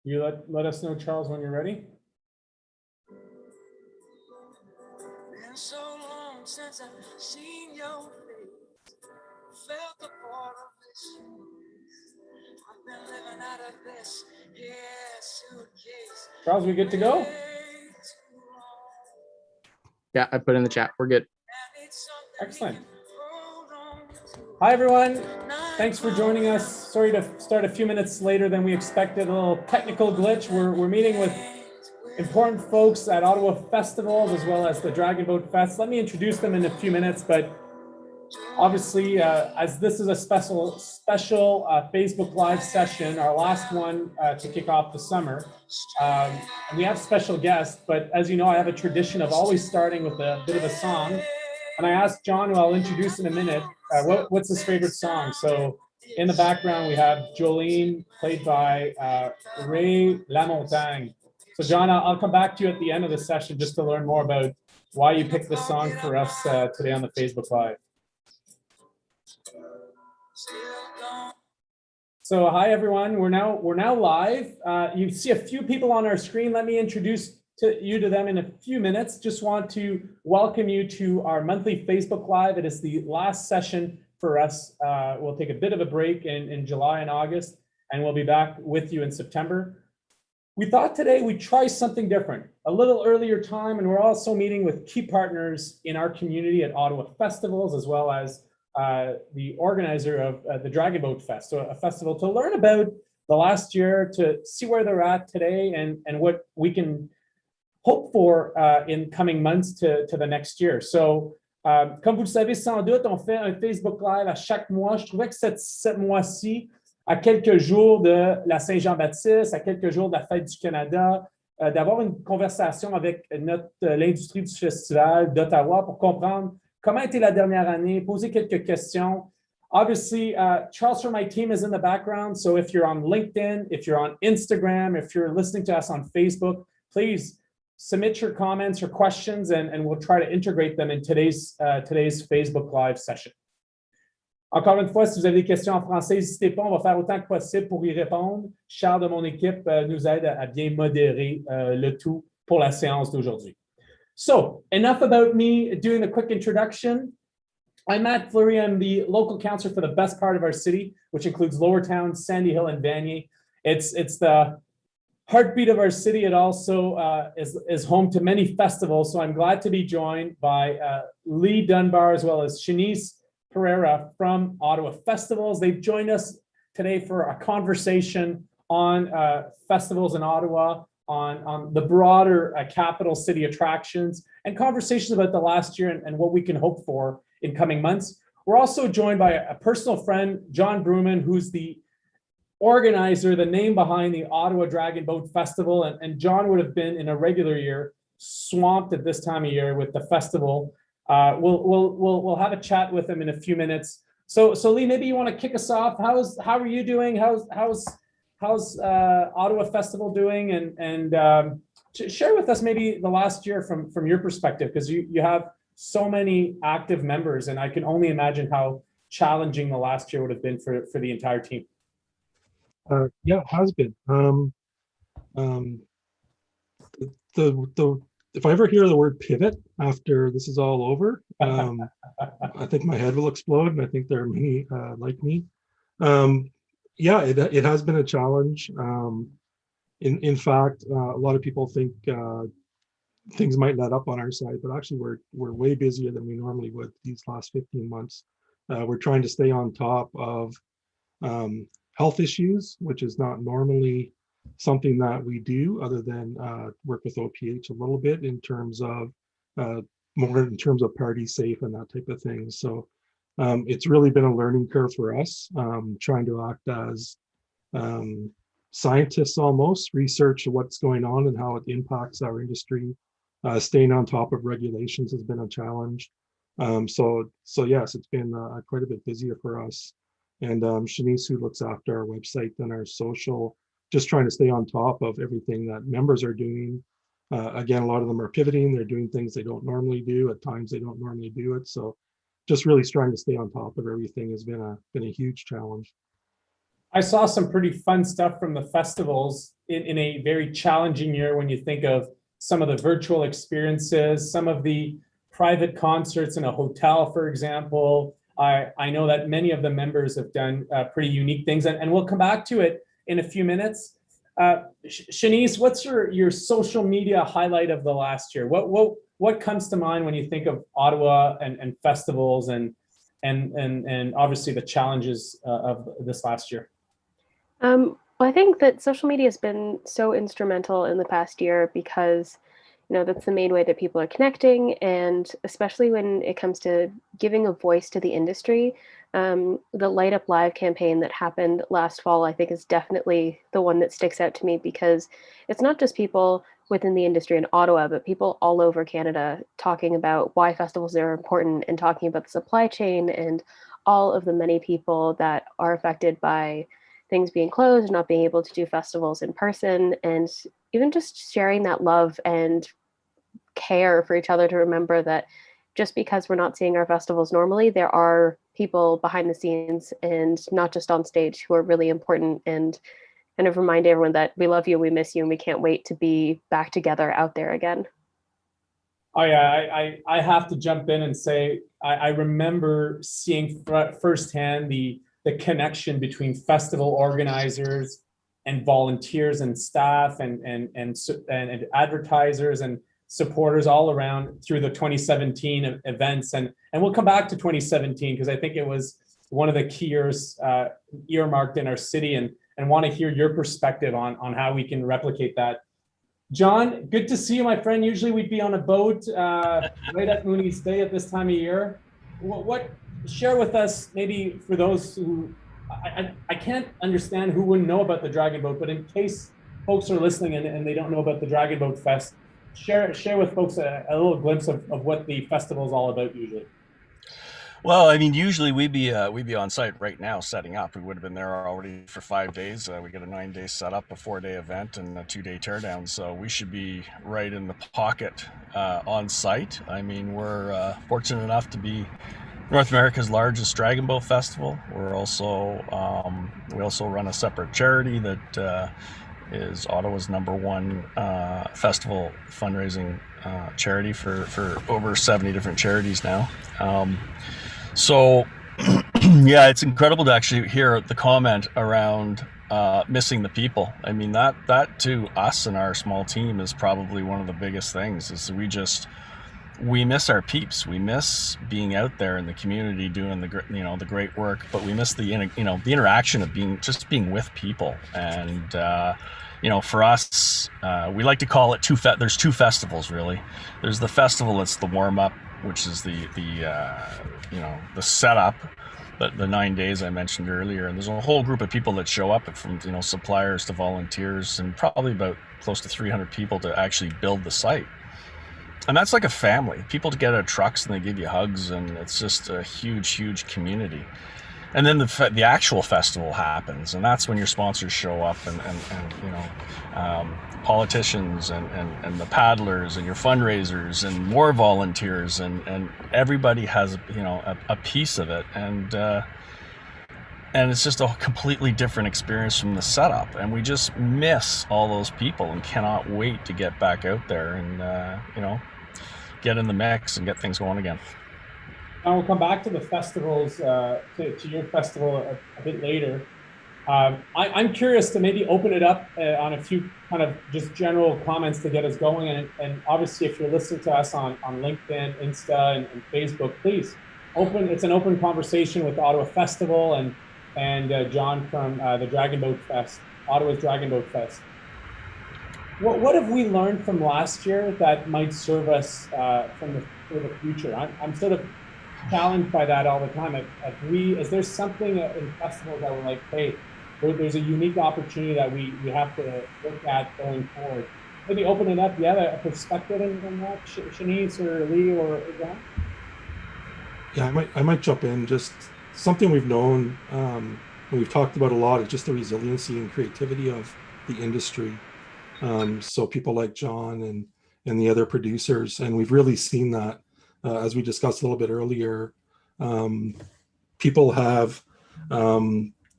You let us know, Charles, when you're ready. Been so long since I've seen your face, felt the part of this. I've been living out of this suitcase. Charles, we good to go? Yeah, I put in the chat. We're good. Excellent. Hi, everyone. Thanks for joining us. Sorry to start a few minutes later than we expected. A little technical glitch. We're meeting with important folks at Ottawa Festivals as well as the Dragon Boat Fest. Let me introduce them in a few minutes, but obviously, as this is a special Facebook Live session, our last one to kick off the summer, we have special guests, but as you know, I have a tradition of always starting with a bit of a song. And I asked John, who I'll introduce in a minute, what's his favorite song? So in the background, we have Jolene, played by Ray Lamontagne. So John, I'll come back to you at the end of the session just to learn more about why you picked this song for us today on the Facebook Live. So hi everyone, we're now live. You see a few people on our screen. Let me introduce you to them in a few minutes. Just want to welcome you to our monthly Facebook Live. It is the last session for us. We'll take a bit of a break in July and August, and we'll be back with you in September. We thought today we'd try something different, a little earlier time, and we're also meeting with key partners in our community at Ottawa Festivals, as well as the organizer of the Dragon Boat Fest, so a festival to learn about the last year, to see where they're at today, and what we can hope for in coming months to the next year. So, comme vous le savez sans doute, on fait un Facebook Live à chaque mois. Je trouvais que ce mois-ci, à quelques jours de la Saint-Jean-Baptiste, à quelques jours de la Fête du Canada, d'avoir une conversation avec l'industrie du festival d'Ottawa pour comprendre comment a été la dernière année, poser quelques questions. Obviously, Charles from my team is in the background, so if you're on LinkedIn, if you're on Instagram, if you're listening to us on Facebook, please submit your comments or questions, and we'll try to integrate them in today's Facebook Live session. Encore une fois, si vous avez des questions en français, n'hésitez pas, on va faire autant que possible pour y répondre. Charles de mon équipe nous aide à bien modérer le tout pour la séance d'aujourd'hui. So, enough about me doing a quick introduction. I'm Matt Fleury. I'm the local councillor for the best part of our city, which includes Lowertown, Sandy Hill, and Vanier. It's the heartbeat of our city. It also is home to many festivals. So I'm glad to be joined by Lee Dunbar as well as Shanice Pereira from Ottawa Festivals. They've joined us today for a conversation on festivals in Ottawa, on the broader capital city attractions, and conversations about the last year and what we can hope for in coming months. We're also joined by a personal friend, John Bruman, who's the organizer, the name behind the Ottawa Dragon Boat Festival. And John would have been in a regular year swamped at this time of year with the festival. We'll have a chat with him in a few minutes. So Lee, maybe you want to kick us off. How are you doing? How's Ottawa Festival doing? And share with us maybe the last year from your perspective, because you have so many active members, and I can only imagine how challenging the last year would have been for the entire team. Yeah, it has been. If I ever hear the word pivot after this is all over, I think my head will explode, and I think there are many like me. Yeah, it has been a challenge. In fact, a lot of people think things might let up on our side, but actually we're way busier than we normally would these last 15 months. We're trying to stay on top of health issues, which is not normally something that we do, other than work with OPH a little bit in terms of more in terms of party safe and that type of thing. So it's really been a learning curve for us, trying to act as scientists almost, research what's going on and how it impacts our industry. Staying on top of regulations has been a challenge. So yes, it's been quite a bit busier for us. And Shanice, who looks after our website and our social, just trying to stay on top of everything that members are doing. Again, a lot of them are pivoting. They're doing things they don't normally do. At times they don't normally do it. So just really trying to stay on top of everything has been a huge challenge. I saw some pretty fun stuff from the festivals in a very challenging year when you think of some of the virtual experiences, some of the private concerts in a hotel, for example. I know that many of the members have done pretty unique things, and we'll come back to it in a few minutes. Shanice, what's your social media highlight of the last year? What comes to mind when you think of Ottawa and festivals and obviously the challenges of this last year? Well, I think that social media has been so instrumental in the past year because, that's the main way that people are connecting. And especially when it comes to giving a voice to the industry, the Light Up Live campaign that happened last fall, I think is definitely the one that sticks out to me because it's not just people within the industry in Ottawa, but people all over Canada talking about why festivals are important and talking about the supply chain and all of the many people that are affected by things being closed and not being able to do festivals in person, and even just sharing that love and care for each other to remember that just because we're not seeing our festivals normally, there are people behind the scenes and not just on stage who are really important, and kind of remind everyone that we love you, we miss you, and we can't wait to be back together out there again. Oh yeah, I have to jump in and say I remember seeing firsthand the connection between festival organizers and volunteers and staff and advertisers and supporters all around through the 2017 events, and we'll come back to 2017 because I think it was one of the key years earmarked in our city, and want to hear your perspective on how we can replicate that. John, good to see you, my friend. Usually we'd be on a boat right at Mooney's Bay at this time of year. What share with us, maybe for those who I can't understand who wouldn't know about the Dragon Boat, but in case folks are listening and they don't know about the Dragon Boat Fest, share with folks a little glimpse of what the festival is all about usually. Well, I mean, usually we'd be on site right now setting up. We would have been there already for 5 days. We get a 9-day setup, a 4-day event, and a 2-day teardown. So we should be right in the pocket on site. I mean, we're fortunate enough to be North America's largest Dragon Boat Festival. We're also we also run a separate charity that is Ottawa's #1 festival fundraising charity for over 70 different charities now. So yeah, it's incredible to actually hear the comment around missing the people. I mean, that to us and our small team is probably one of the biggest things, is we miss our peeps. We miss being out there in the community doing the great work, but we miss the interaction of being with people. And for us, we like to call it there's two festivals really. There's the festival that's the warm up, which is the setup, the 9 days I mentioned earlier, and there's a whole group of people that show up, from suppliers to volunteers, and probably about close to 300 people to actually build the site. And that's like a family. People get out of trucks and they give you hugs, and it's just a huge community. And then the actual festival happens, and that's when your sponsors show up, and politicians and the paddlers and your fundraisers and more volunteers, and everybody has a piece of it, and it's just a completely different experience from the setup, and we just miss all those people and cannot wait to get back out there and get in the mix and get things going again. And we'll come back to the festivals, to your festival a bit later. I'm curious to maybe open it up on a few kind of just general comments to get us going. And obviously, if you're listening to us on LinkedIn, Insta, and Facebook, please it's an open conversation with the Ottawa Festival and John from the Dragon Boat Fest, Ottawa's Dragon Boat Fest. What have we learned from last year that might serve us for the future? I'm sort of challenged by that all the time. Is there something in festivals that we're like, hey, there's a unique opportunity that we have to look at going forward? Maybe open it up. Do you have a perspective in that, Shanice or Lee or John? Yeah, I might jump in. Just something we've known, we've talked about a lot, is just the resiliency and creativity of the industry. So people like John and the other producers, and we've really seen that as we discussed a little bit earlier. People have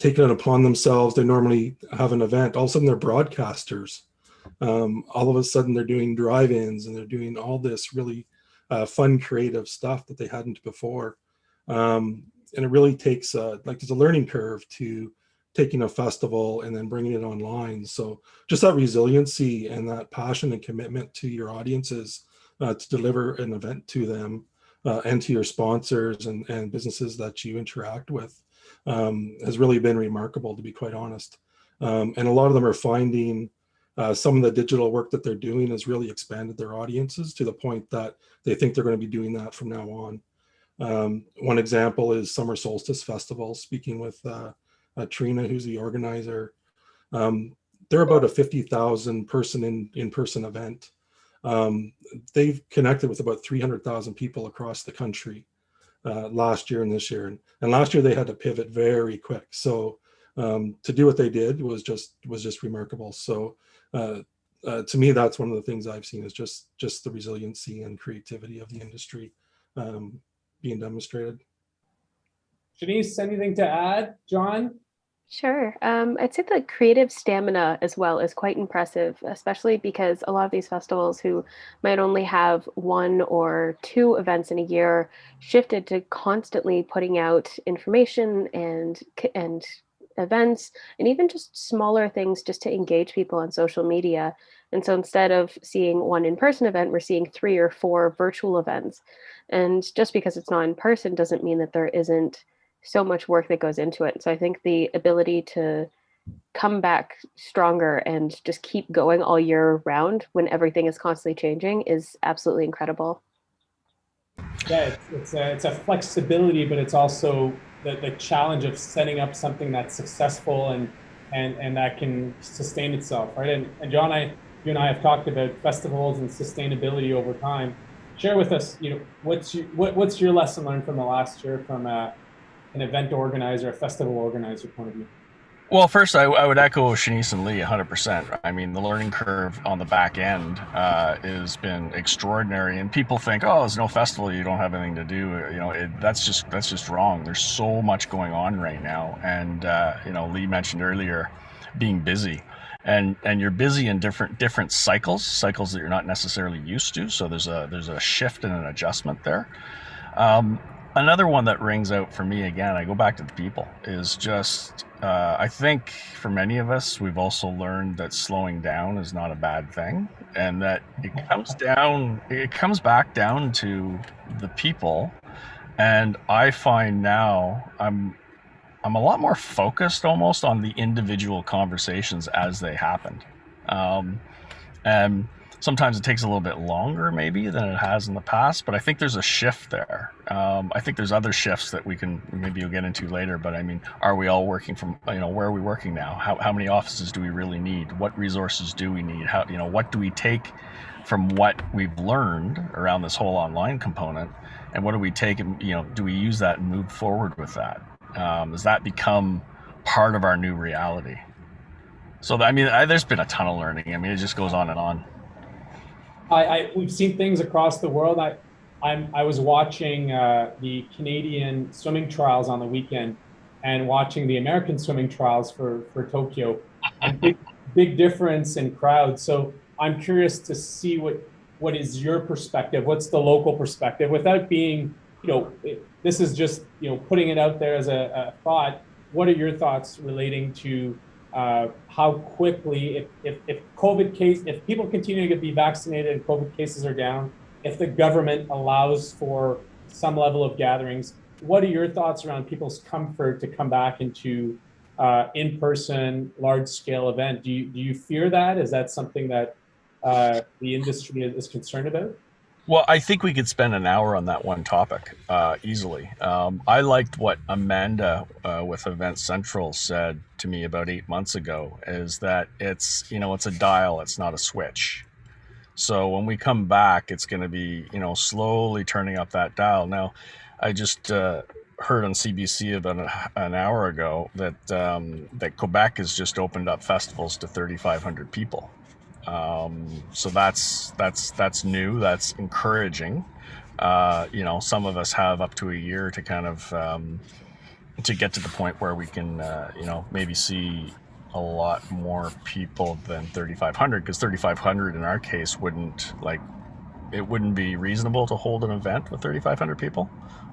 taken it upon themselves. They normally have an event. All of a sudden, they're broadcasters. All of a sudden, they're doing drive-ins and they're doing all this really fun, creative stuff that they hadn't before. And it really takes there's a learning curve to taking a festival and then bringing it online. So just that resiliency and that passion and commitment to your audiences to deliver an event to them and to your sponsors and businesses that you interact with has really been remarkable, to be quite honest. And a lot of them are finding some of the digital work that they're doing has really expanded their audiences to the point that they think they're going to be doing that from now on. One example is Summer Solstice Festival, speaking with Trina, who's the organizer. They're about a 50,000 person in-person event. They've connected with about 300,000 people across the country last year and this year. And last year they had to pivot very quick. So to do what they did was just remarkable. So to me, that's one of the things I've seen is just the resiliency and creativity of the industry being demonstrated. Shanice, anything to add? John? Sure. I'd say the creative stamina as well is quite impressive, especially because a lot of these festivals who might only have 1 or 2 events in a year shifted to constantly putting out information and events and even just smaller things just to engage people on social media. And so instead of seeing 1 in-person event, we're seeing 3 or 4 virtual events. And just because it's not in person doesn't mean that there isn't so much work that goes into it. So I think the ability to come back stronger and just keep going all year round when everything is constantly changing is absolutely incredible. Yeah, it's a flexibility, but it's also the challenge of setting up something that's successful and that can sustain itself, right? And John, you and I have talked about festivals and sustainability over time. Share with us, what's your lesson learned from the last year from an event organizer, a festival organizer point of view? Well, first, I would echo Shanice and Lee 100%. I mean, the learning curve on the back end has been extraordinary, and people think, oh, there's no festival, you don't have anything to do. That's just wrong. There's so much going on right now, and Lee mentioned earlier being busy, and you're busy in different cycles that you're not necessarily used to. So there's a shift and an adjustment there. Another one that rings out for me, again, I go back to the people, is just, I think for many of us, we've also learned that slowing down is not a bad thing, and that it comes back down to the people. And I find now I'm a lot more focused almost on the individual conversations as they happened. And sometimes it takes a little bit longer maybe than it has in the past, but I think there's a shift there. I think there's other shifts that maybe you'll get into later, but I mean, are we all working from, where are we working now? How many offices do we really need? What resources do we need? What do we take from what we've learned around this whole online component, and what do we take and, do we use that and move forward with that? Does that become part of our new reality? So, there's been a ton of learning. It just goes on and on. We've seen things across the world. I was watching the Canadian swimming trials on the weekend and watching the American swimming trials for Tokyo. And big difference in crowds. So I'm curious to see what is your perspective? What's the local perspective? Without being, this is just, putting it out there as a thought. What are your thoughts relating to how quickly, if people continue to be vaccinated and COVID cases are down, if the government allows for some level of gatherings, what are your thoughts around people's comfort to come back into in-person, large-scale event? Do you fear that? Is that something that the industry is concerned about? Well, I think we could spend an hour on that one topic easily. I liked what Amanda with Event Central said to me about 8 months ago, is that it's a dial, it's not a switch. So when we come back, it's going to be, slowly turning up that dial. Now, I just heard on CBC about an hour ago that Quebec has just opened up festivals to 3,500 people. So that's new, that's encouraging. Some of us have up to a year to kind of to get to the point where we can, maybe see a lot more people than 3,500, because 3,500 in our case it wouldn't be reasonable to hold an event with 3,500 people.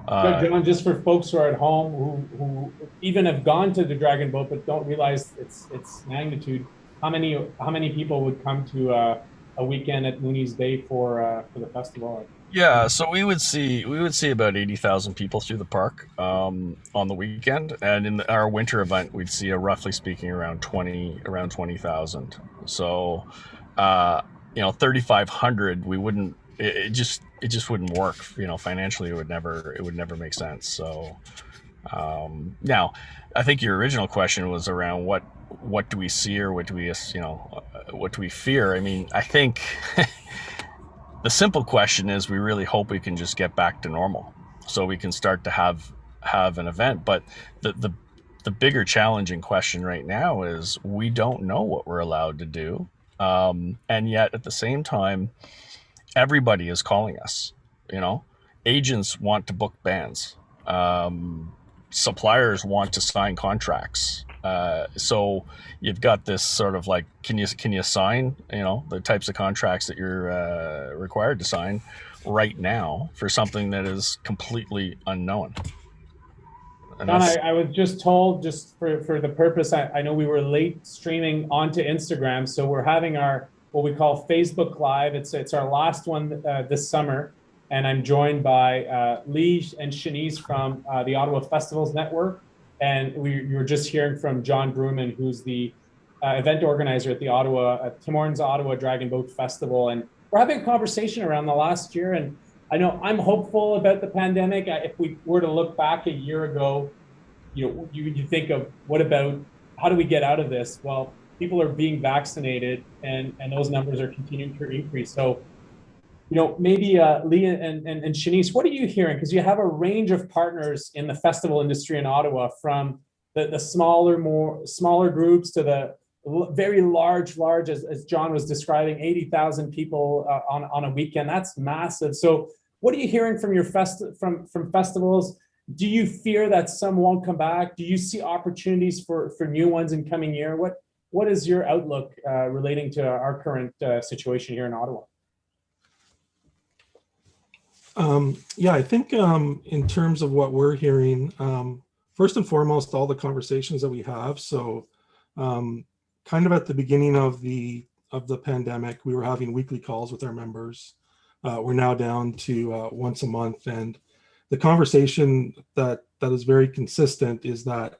John, just for folks who are at home who even have gone to the Dragon Boat but don't realize its magnitude, how many people would come to a weekend at Mooney's Bay for the festival? Yeah, so we would see about 80,000 people through the park on the weekend, and in our winter event, we'd see roughly speaking around 20,000. So, 3,500, we wouldn't. It just wouldn't work. Financially, it would never make sense. So, now, I think your original question was around what do we see, or what do we fear? I mean, I think. The simple question is, we really hope we can just get back to normal, so we can start to have an event. But the bigger challenging question right now is, we don't know what we're allowed to do, and yet at the same time, everybody is calling us. Agents want to book bands, suppliers want to sign contracts. So you've got this sort of like, can you sign, the types of contracts that you're required to sign right now for something that is completely unknown. John, I was just told, just for the purpose, I know we were late streaming onto Instagram, so we're having our what we call Facebook Live. It's our last one this summer, and I'm joined by Lee and Shanice from the Ottawa Festivals Network. And you were just hearing from John Bruman, who's the event organizer at the Tim Hortons Ottawa Dragon Boat Festival. And we're having a conversation around the last year. And I know I'm hopeful about the pandemic. If we were to look back a year ago, you think of how do we get out of this? Well, people are being vaccinated, and those numbers are continuing to increase. So, maybe Lee and Shanice, what are you hearing? Because you have a range of partners in the festival industry in Ottawa, from the smaller groups to the very large, as John was describing, 80,000 people on a weekend. That's massive. So what are you hearing from from festivals? Do you fear that some won't come back? Do you see opportunities for new ones in coming year? What is your outlook relating to our current situation here in Ottawa? I think in terms of what we're hearing, first and foremost, all the conversations that we have. So kind of at the beginning of the pandemic, we were having weekly calls with our members. We're now down to once a month. And the conversation that is very consistent is that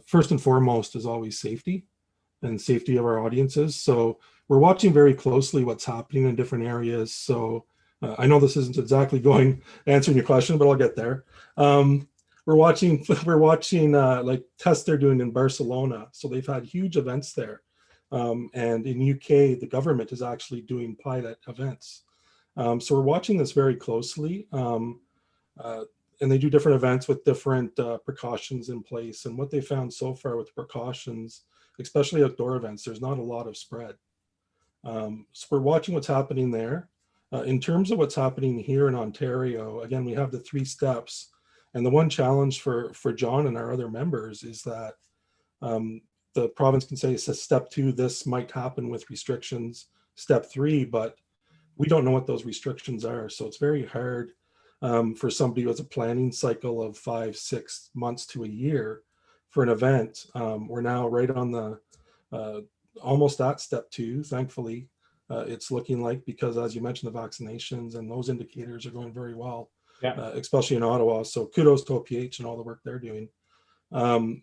first and foremost is always safety, and safety of our audiences. So we're watching very closely what's happening in different areas. So I know this isn't exactly answering your question, but I'll get there. We're watching like tests they're doing in Barcelona. So they've had huge events there. And in UK, the government is actually doing pilot events. So we're watching this very closely. And they do different events with different precautions in place. And what they found so far with precautions, especially outdoor events, there's not a lot of spread. So we're watching what's happening there. In terms of what's happening here in Ontario, again, we have the 3 steps. And the one challenge for John and our other members is that the province can say, step 2, this might happen with restrictions, step 3, but we don't know what those restrictions are. So it's very hard for somebody who has a planning cycle of 5-6 months to a year for an event. We're now right on the almost at step 2, thankfully. It's looking like, because as you mentioned, the vaccinations and those indicators are going very well, especially in Ottawa. So kudos to OPH and all the work they're doing. The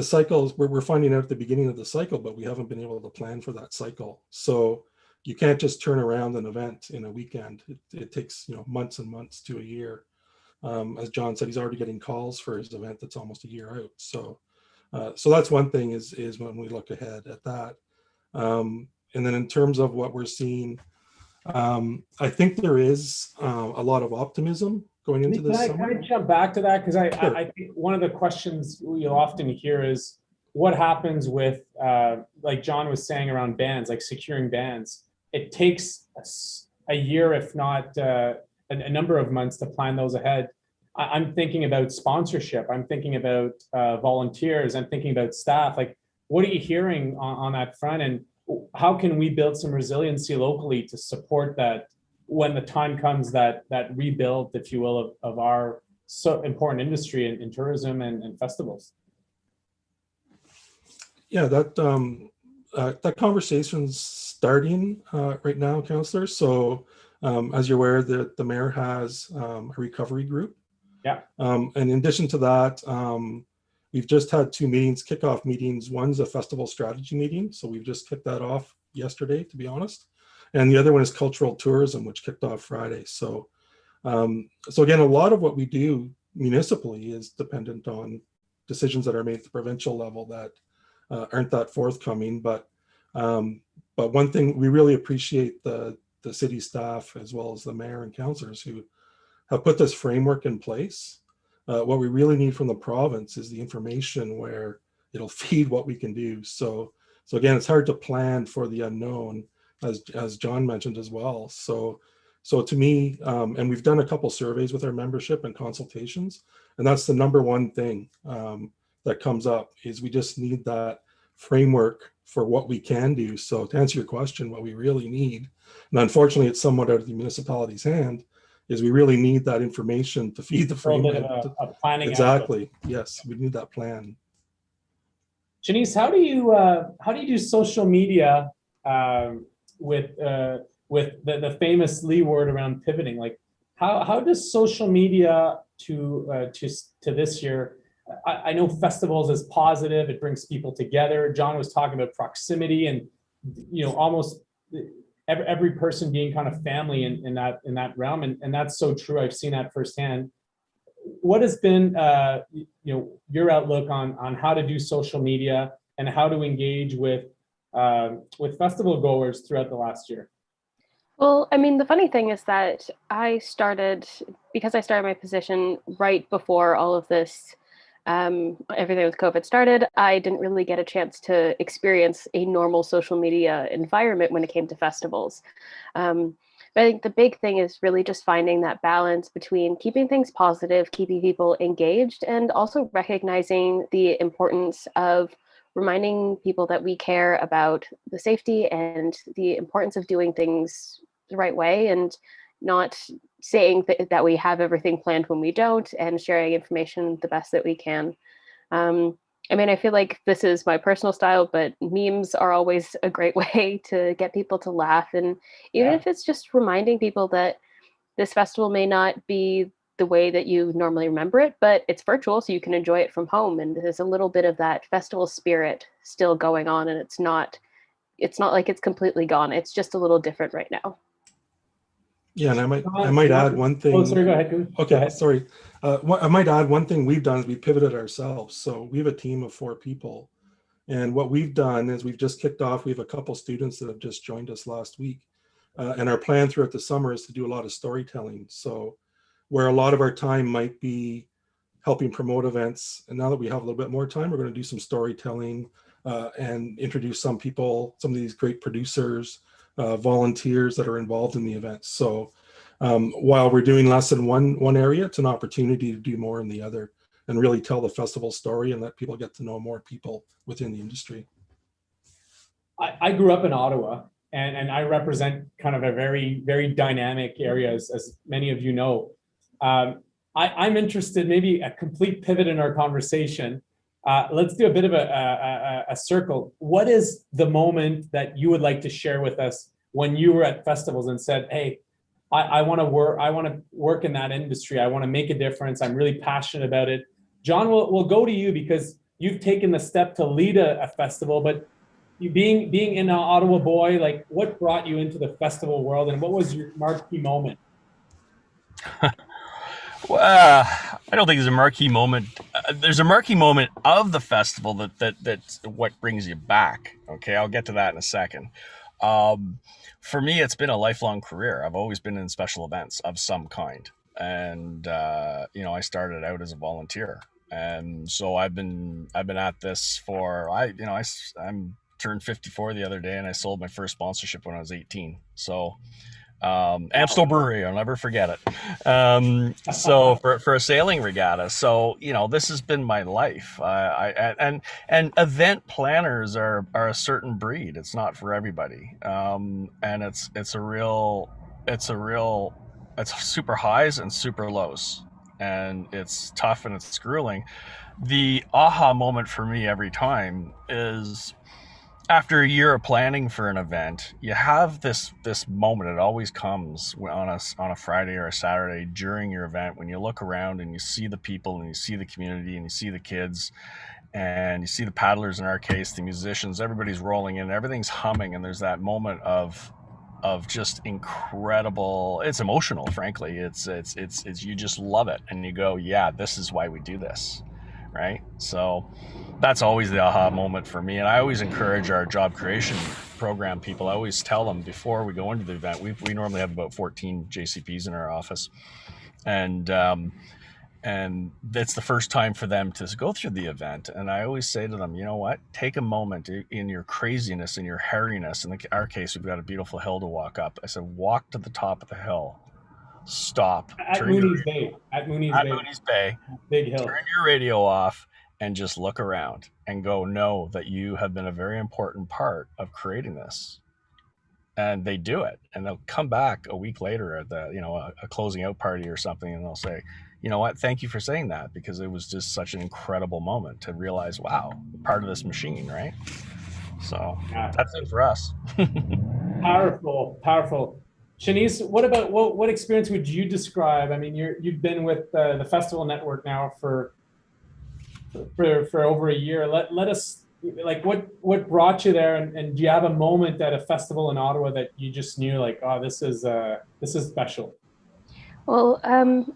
cycles, we're finding out at the beginning of the cycle, but we haven't been able to plan for that cycle. So you can't just turn around an event in a weekend. It takes months and months to a year. As John said, he's already getting calls for his event that's almost a year out. So that's one thing is when we look ahead at that. And then in terms of what we're seeing, I think there is a lot of optimism going into this summer. Can I jump back to that? Because I think one of the questions you'll often hear is, what happens with, like John was saying, around bands, like securing bands. It takes a year, if not a number of months, to plan those ahead. I'm thinking about sponsorship. I'm thinking about volunteers. I'm thinking about staff. Like, what are you hearing on that front? And how can we build some resiliency locally to support that when the time comes, that rebuild, if you will, of our so important industry in tourism and festivals? Yeah, that conversation's starting right now, councillor. So as you're aware, the mayor has a recovery group. Yeah. And in addition to that, we've just had two meetings, kickoff meetings. One's a festival strategy meeting. So we've just kicked that off yesterday, to be honest. And the other one is cultural tourism, which kicked off Friday. So, so again, a lot of what we do municipally is dependent on decisions that are made at the provincial level that aren't that forthcoming. But one thing, we really appreciate the city staff as well as the mayor and councillors who have put this framework in place. What we really need from the province is the information where it'll feed what we can do. So again, it's hard to plan for the unknown, as John mentioned as well. So to me, and we've done a couple surveys with our membership and consultations, and that's the number one thing that comes up is we just need that framework for what we can do. So to answer your question, what we really need, and unfortunately it's somewhat out of the municipality's hand, is we really need that information to feed the framework. A planning. Exactly. Output. Yes, we need that plan. Janice, how do you do social media with the famous Lee word around pivoting? Like, how does social media to this year? I know festivals is positive; it brings people together. John was talking about proximity, and almost every person being kind of family in that realm, and that's so true. I've seen that firsthand. What has been your outlook on how to do social media and how to engage with festival goers throughout the last year? Well, I mean, the funny thing is that I started my position right before all of this, everything with COVID started. I didn't really get a chance to experience a normal social media environment when it came to festivals. But I think the big thing is really just finding that balance between keeping things positive, keeping people engaged, and also recognizing the importance of reminding people that we care about the safety and the importance of doing things the right way, and not saying that we have everything planned when we don't, and sharing information the best that we can. I mean, I feel like this is my personal style, but memes are always a great way to get people to laugh. And even if it's just reminding people that this festival may not be the way that you normally remember it, but it's virtual, so you can enjoy it from home. And there's a little bit of that festival spirit still going on, and it's not like it's completely gone. It's just a little different right now. Yeah, and I might add one thing. Oh, sorry, go ahead. Okay, go ahead. Sorry. I might add one thing we've done is we pivoted ourselves. So we have a team of 4 people. And what we've done is we've just kicked off. We have a couple students that have just joined us last week. And our plan throughout the summer is to do a lot of storytelling. So where a lot of our time might be helping promote events, and now that we have a little bit more time, we're going to do some storytelling and introduce some people, some of these great producers, volunteers that are involved in the events. So while we're doing less in one area, it's an opportunity to do more in the other and really tell the festival story and let people get to know more people within the industry. I grew up in Ottawa, and I represent kind of a very, very dynamic area, as many of you know. I'm interested, maybe a complete pivot in our conversation. Let's do a bit of a circle. What is the moment that you would like to share with us when you were at festivals and said, hey, I want to work in that industry. I want to make a difference. I'm really passionate about it. John, we'll go to you because you've taken the step to lead a festival, but you being an Ottawa boy, like, what brought you into the festival world, and what was your marquee moment? Well, I don't think there's a marquee moment. There's a marquee moment of the festival that's what brings you back. Okay, I'll get to that in a second. For me, it's been a lifelong career. I've always been in special events of some kind, and I started out as a volunteer, and so I've been at this for I'm turned 54 the other day, and I sold my first sponsorship when I was 18. So Amstel Brewery, I'll never forget it. So for a sailing regatta, so this has been my life. And event planners are a certain breed. It's not for everybody, and it's super highs and super lows, and it's tough and it's grueling. The aha moment for me every time is after a year of planning for an event, you have this moment. It always comes on a Friday or a Saturday during your event, when you look around and you see the people and you see the community and you see the kids and you see the paddlers, in our case, the musicians, everybody's rolling in, everything's humming, and there's that moment of just incredible. It's emotional, frankly. It's you just love it, and you go, yeah, this is why we do this, right? So that's always the aha moment for me. And I always encourage our job creation program people. I always tell them before we go into the event, we normally have about 14 JCPs in our office, and that's the first time for them to go through the event. And I always say to them, you know what, take a moment in your craziness, in your hairiness. In our case, we've got a beautiful hill to walk up. I said, walk to the top of the hill, stop at Mooney's Bay. At Mooney's Bay, big hill. Turn your radio off and just look around and go, know that you have been a very important part of creating this. And they do it, and they'll come back a week later at a closing out party or something, and they'll say, you know what, thank you for saying that, because it was just such an incredible moment to realize, wow, part of this machine, right? So that's it for us. Powerful. Shanice, what experience would you describe? I mean, you've been with the Festival Network now for over a year. Let us, like, what brought you there, and do you have a moment at a festival in Ottawa that you just knew, like, oh, this is special? Well,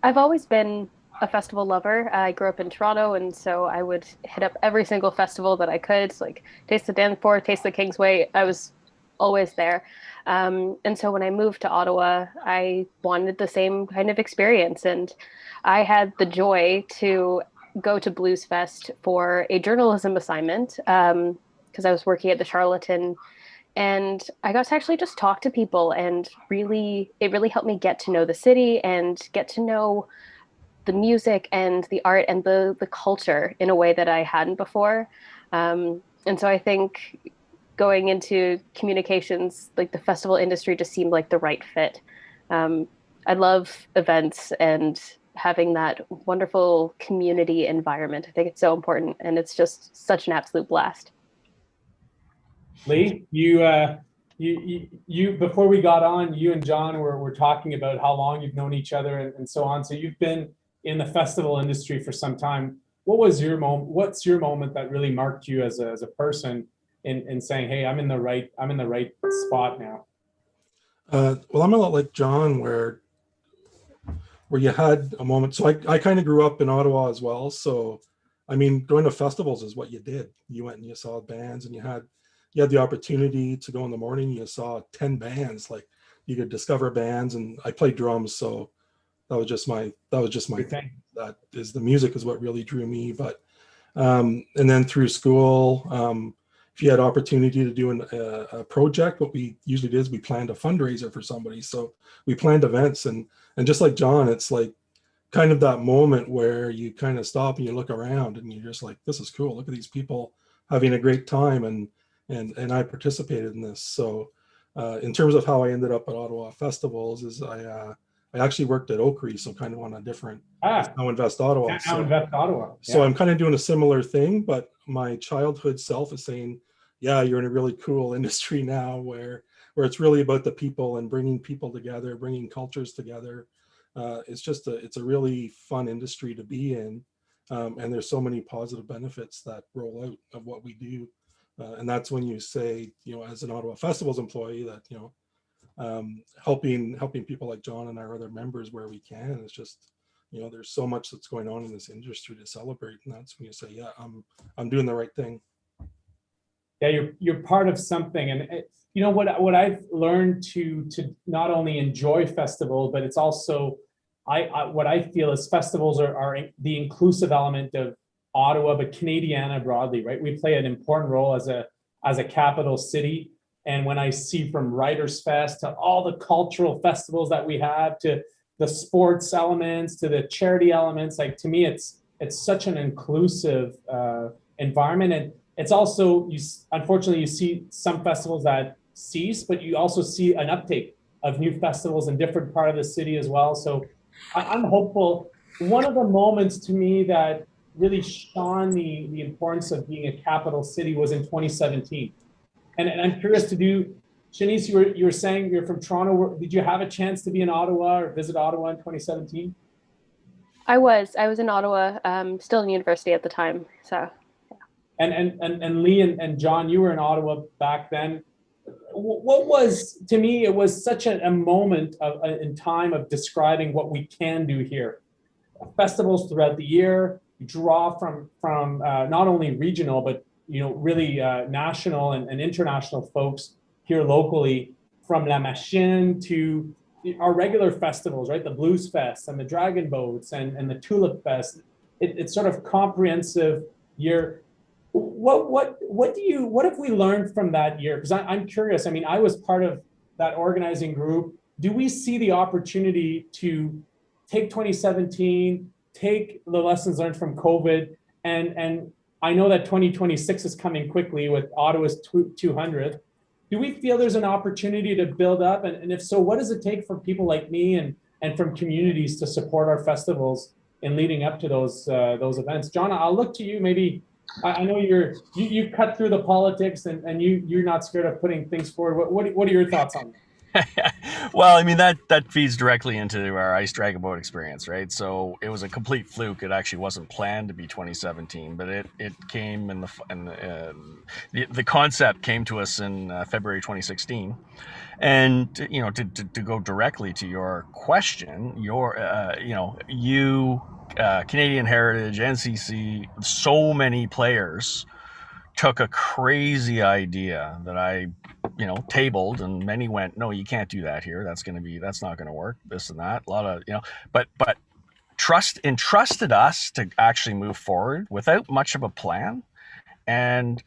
I've always been a festival lover. I grew up in Toronto, and so I would hit up every single festival that I could, like Taste the Danforth, Taste the Kingsway. I was always there. And so when I moved to Ottawa, I wanted the same kind of experience. And I had the joy to go to Blues Fest for a journalism assignment, because I was working at the Charlatan. And I got to actually just talk to people, and it really helped me get to know the city and get to know the music and the art and the culture in a way that I hadn't before. And so I think going into communications, like, the festival industry just seemed like the right fit. I love events and having that wonderful community environment. I think it's so important, and it's just such an absolute blast. Lee, you before we got on, you and John were talking about how long you've known each other and so on. So you've been in the festival industry for some time. What's your moment that really marked you as a person in saying, hey, I'm in the right spot now? Well, I'm a lot like John, where you had a moment. So I kind of grew up in Ottawa as well. So, I mean, going to festivals is what you did. You went and you saw bands, and you had the opportunity to go in the morning. You saw 10 bands, like, you could discover bands, and I played drums. So that was just my thing. That is, the music is what really drew me. But, and then through school, if you had opportunity to do a project, what we usually did is we planned a fundraiser for somebody. So we planned events, and just like John, it's like kind of that moment where you kind of stop and you look around and you're just like, this is cool. Look at these people having a great time. And I participated in this. So in terms of how I ended up at Ottawa Festivals, is I actually worked at Oakry, so kind of on a different Now Invest Ottawa. Now Invest Ottawa. Yeah. So I'm kind of doing a similar thing, but my childhood self is saying, yeah, you're in a really cool industry now where it's really about the people and bringing people together, bringing cultures together. It's a really fun industry to be in. And there's so many positive benefits that roll out of what we do. And that's when you say, as an Ottawa Festivals employee, that, helping people like John and our other members where we can. It's just, there's so much that's going on in this industry to celebrate. And that's when you say, yeah, I'm doing the right thing. Yeah, you're part of something. And what I've learned to not only enjoy festival, but it's also, what I feel is festivals are the inclusive element of Ottawa, but Canadiana broadly, right? We play an important role as a capital city. And when I see from Writers Fest to all the cultural festivals that we have, to the sports elements, to the charity elements, like to me, it's such an inclusive environment. And it's also, unfortunately, you see some festivals that cease, but you also see an uptake of new festivals in different part of the city as well. So I'm hopeful. One of the moments to me that really shone the importance of being a capital city was in 2017. And I'm curious to do, Shanice, you were saying you're from Toronto. Did you have a chance to be in Ottawa or visit Ottawa in 2017? I was in Ottawa, still in university at the time. So. And Lee and John, you were in Ottawa back then. What was, to me, it was such a moment in time of describing what we can do here. Festivals throughout the year, you draw from not only regional, but really national and international folks here locally, from La Machine to our regular festivals, right? The Blues Fest and the Dragon Boats and the Tulip Fest. It's sort of comprehensive year. What have we learned from that year? Because I'm curious. I mean, I was part of that organizing group. Do we see the opportunity to take 2017, take the lessons learned from COVID, and I know that 2026 is coming quickly with Ottawa's 200th. Do we feel there's an opportunity to build up? And if so, what does it take for people like me and from communities to support our festivals in leading up to those events? John, I'll look to you. Maybe I know you cut through the politics and you're not scared of putting things forward. What are your thoughts on that? Well, I mean, that feeds directly into our Ice Dragon Boat experience, right? So it was a complete fluke. It actually wasn't planned to be 2017, but it came the concept came to us in February 2016. And to go directly to your question, Canadian Heritage, NCC, so many players took a crazy idea that I tabled, and many went, no, you can't do that here. That's not going to work. This and that. A lot of, but entrusted us to actually move forward without much of a plan. And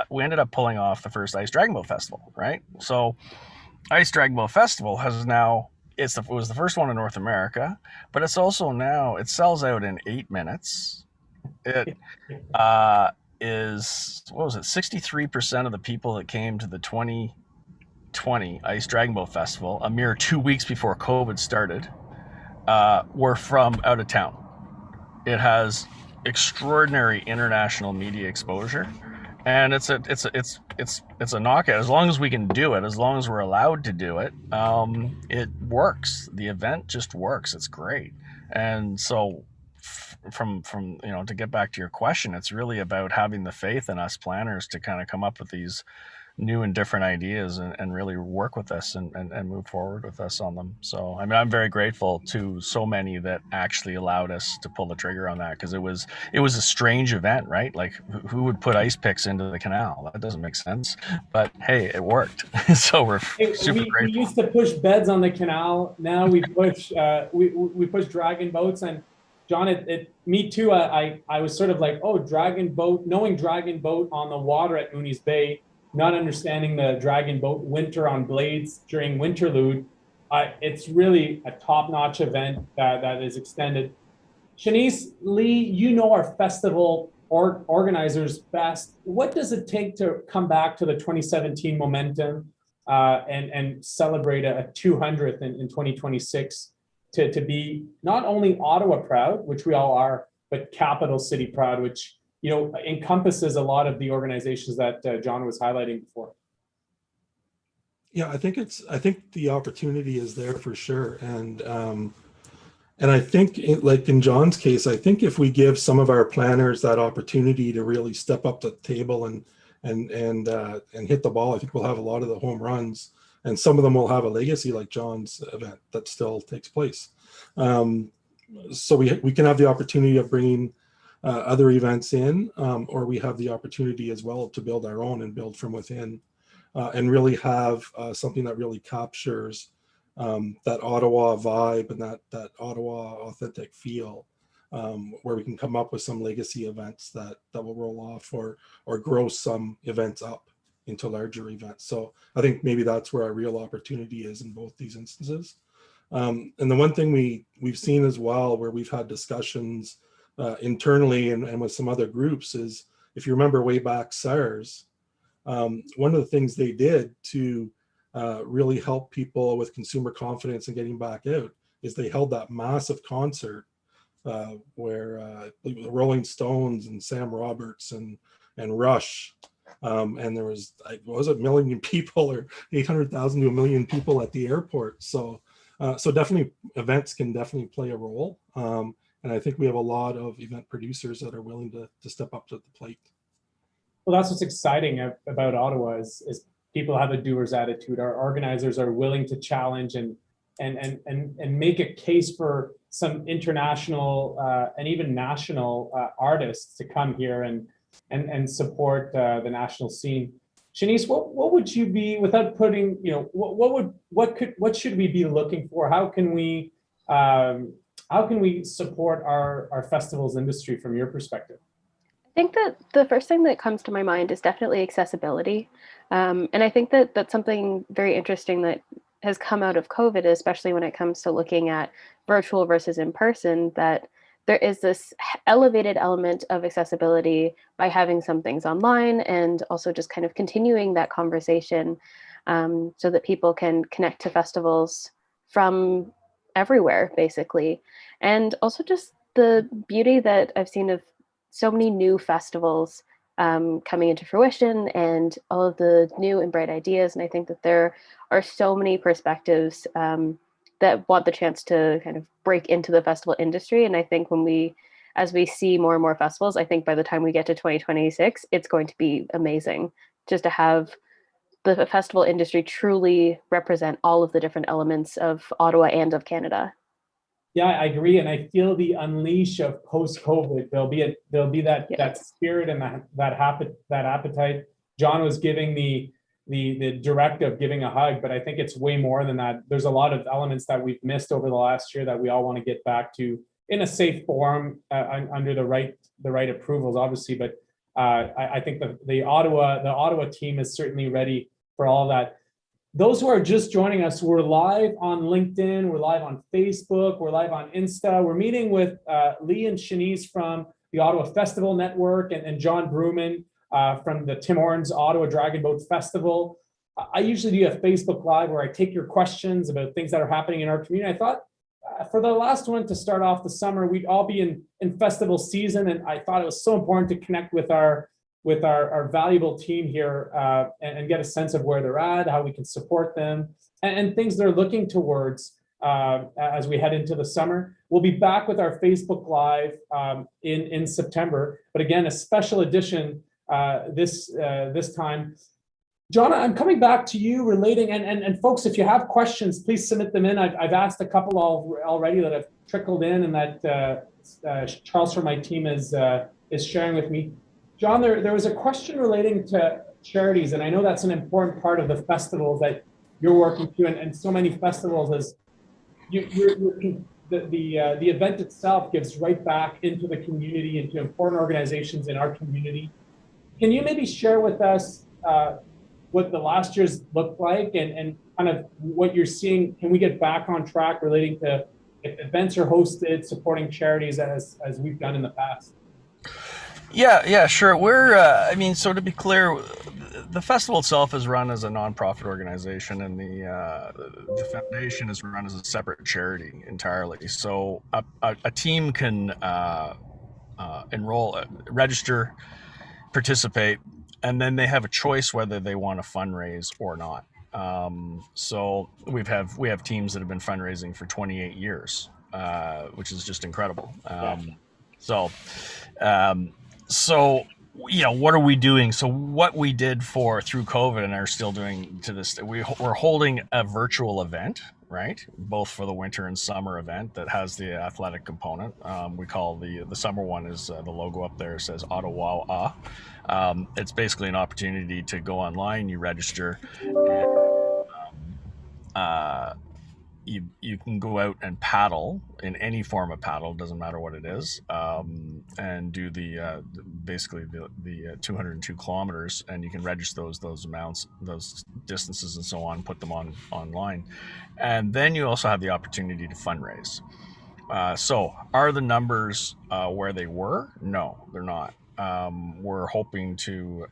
we ended up pulling off the first Ice Dragon Boat Festival, right? So Ice Dragon Boat Festival has now, it was the first one in North America, but it's also now, it sells out in 8 minutes. It is, 63% of the people that came to the 2020 Ice Dragon Boat Festival, a mere 2 weeks before COVID started, were from out of town. It has extraordinary international media exposure, and it's a knockout. As long as we can do it, as long as we're allowed to do it, it works. The event just works. It's great. And so from to get back to your question, it's really about having the faith in us planners to kind of come up with these new and different ideas and really work with us and move forward with us on them. So I mean, I'm very grateful to so many that actually allowed us to pull the trigger on that, because it was a strange event, right? Like, who would put ice picks into the canal? That doesn't make sense, but hey, it worked. So we're super grateful. We used to push beds on the canal. Now we push we push dragon boats. And John, me too. I was sort of like, oh, dragon boat, knowing dragon boat on the water at Mooney's Bay, not understanding the dragon boat winter on blades during Winterlude. It's really a top-notch event that is extended. Shanice, Lee, our festival organizers best. What does it take to come back to the 2017 momentum and celebrate a 200th in 2026 to be not only Ottawa proud, which we all are, but capital city proud, which encompasses a lot of the organizations that John was highlighting before? Yeah, I think the opportunity is there for sure. And I think like in John's case, I think if we give some of our planners that opportunity to really step up to the table and hit the ball, I think we'll have a lot of the home runs, and some of them will have a legacy like John's event that still takes place. So we can have the opportunity of bringing other events in, or we have the opportunity as well to build our own and build from within, and really have something that really captures that Ottawa vibe and that Ottawa authentic feel, where we can come up with some legacy events that will roll off or grow some events up. into larger events. So I think maybe that's where our real opportunity is in both these instances. And the one thing we've seen as well, where we've had discussions internally and with some other groups, is if you remember way back SARS, one of the things they did to really help people with consumer confidence and getting back out is they held that massive concert where the Rolling Stones and Sam Roberts and Rush, and there was, was it, a million people or 800,000 to a million people at the airport. So definitely events can definitely play a role. And I think we have a lot of event producers that are willing to step up to the plate. Well, that's what's exciting about Ottawa is people have a doer's attitude. Our organizers are willing to challenge and make a case for some international and even national artists to come here and support the national scene. Shanice, what would you be, without putting, you know, what should we be looking for? How can we support our festivals industry from your perspective? I think that the first thing that comes to my mind is definitely accessibility. And I think that that's something very interesting that has come out of COVID, especially when it comes to looking at virtual versus in person, that there is this elevated element of accessibility by having some things online and also just kind of continuing that conversation so that people can connect to festivals from everywhere, basically. And also just the beauty that I've seen of so many new festivals coming into fruition and all of the new and bright ideas. And I think that there are so many perspectives that want the chance to kind of break into the festival industry. And I think as we see more and more festivals, I think by the time we get to 2026, it's going to be amazing just to have the festival industry truly represent all of the different elements of Ottawa and of Canada. Yeah, I agree, and I feel the unleash of post-COVID. There'll be that spirit and that appetite. John was giving the directive, giving a hug, but I think it's way more than that. There's a lot of elements that we've missed over the last year that we all want to get back to in a safe forum under the right approvals, obviously. But I think the Ottawa team is certainly ready for all that. Those who are just joining us, we're live on LinkedIn, we're live on Facebook, we're live on Insta. We're meeting with Lee and Shanice from the Ottawa Festival Network and John Bruman from the Tim Hortons Ottawa Dragon Boat Festival. I usually do a Facebook Live where I take your questions about things that are happening in our community. I thought for the last one to start off the summer, we'd all be in festival season, and I thought it was so important to connect with our valuable team here and get a sense of where they're at, how we can support them, and things they're looking towards as we head into the summer. We'll be back with our Facebook Live in September, but again, a special edition this time. John, I'm coming back to you relating, and folks, if you have questions, please submit them in. I've asked a couple already that have trickled in and that Charles from my team is sharing with me. John, there was a question relating to charities, and I know that's an important part of the festivals that you're working to, and so many festivals as the event itself gives right back into the community, into important organizations in our community. Can you maybe share with us what the last year's looked like and kind of what you're seeing? Can we get back on track relating to if events are hosted, supporting charities as we've done in the past? Yeah, sure. We're, so to be clear, the festival itself is run as a nonprofit organization, and the foundation is run as a separate charity entirely. So a team can enroll, register, participate, and then they have a choice whether they want to fundraise or not. So we have teams that have been fundraising for 28 years, which is just incredible. So, you know, what are we doing? So what we did through COVID and are still doing to this, we're holding a virtual event, right? Both for the winter and summer event that has the athletic component. We call the summer one is the logo up there says Ottawa. It's basically an opportunity to go online, you register, you can go out and paddle in any form of paddle, doesn't matter what it is, and do basically the 202 kilometers, and you can register those amounts, those distances, and so on, put them online, and then you also have the opportunity to fundraise. So are the numbers where they were? No, they're not. We're hoping to,